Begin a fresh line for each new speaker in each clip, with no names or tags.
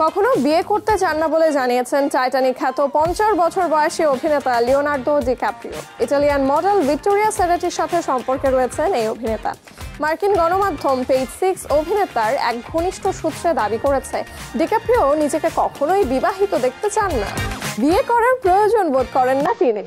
কখনো বিয়ে করতে চান না বলে জানিয়েছেন টাইটানিক খ্যাত 50 বছর বয়সী অভিনেতা Leonardo DiCaprio. Italian model Victoria সেরেটির সাথে সম্পর্কে রয়েছেন এই অভিনেতা। মার্কিন গণমাধ্যম পেজ 6 অভিনেতার এক ঘনিষ্ঠ সূত্রে দাবি করেছে ডিক্যাপ্রিও নিজেকে কখনোই বিবাহিত দেখতে চান না, বিয়ে করার প্রয়োজন বোধ করেন না তিনি।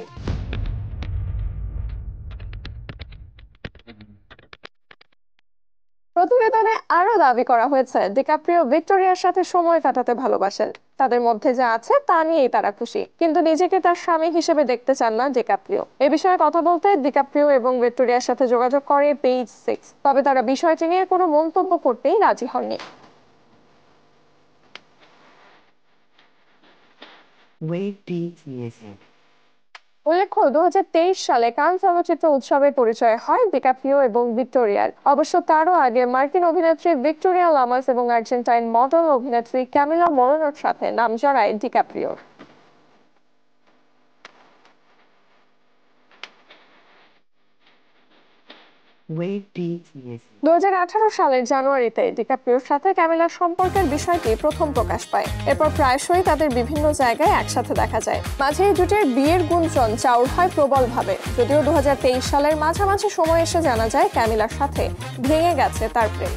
প্রতিবেদনে আরো দাবি করা হয়েছে ডিক্যাপ্রিও ভিক্টোরিয়ার সাথে সময় কাটাতে ভালোবাসেন, তাদের মধ্যে যা আছে তা নিয়েই তারা খুশি, কিন্তু নিজেকে তার স্বামী হিসেবে দেখতে চান না ডিক্যাপ্রিও। এ বিষয়ে কথা বলতে ডিক্যাপ্রিও এবং ভিক্টোরিয়ার সাথে যোগাযোগ করে পেজ 6, তবে তারা বিষয়টি নিয়ে কোনো মন্তব্য করতেই রাজি হননি। উল্লেখ্য, 2023 সালে কান চলচ্চিত্র উৎসবের পরিচয় হয় ডিক্যাপ্রিও এবং ভিক্টোরিয়ার। অবশ্য তারও আগে মার্কিন অভিনেত্রী ভিক্টোরিয়া লামাস এবং আর্জেন্টাইন মডেল অভিনেত্রী ক্যামিলা মোরোনোর সাথে নাম জড়ায় ডিক্যাপ্রিওর। 2018 সালের জানুয়ারিতে ডিক্যাপ্রিওর সাথে ক্যামিলার সম্পর্কের বিষয়টি প্রথম প্রকাশ পায়। এরপর প্রায়শই তাদের বিভিন্ন জায়গায় একসাথে দেখা যায়। মাঝে এই জুটির বিয়ের গুঞ্জন চাউর হয় প্রবলভাবে, যদিও 2023 সালের মাঝামাঝি সময় এসে জানা যায় ক্যামিলার সাথে ভেঙে গেছে তার প্রেম।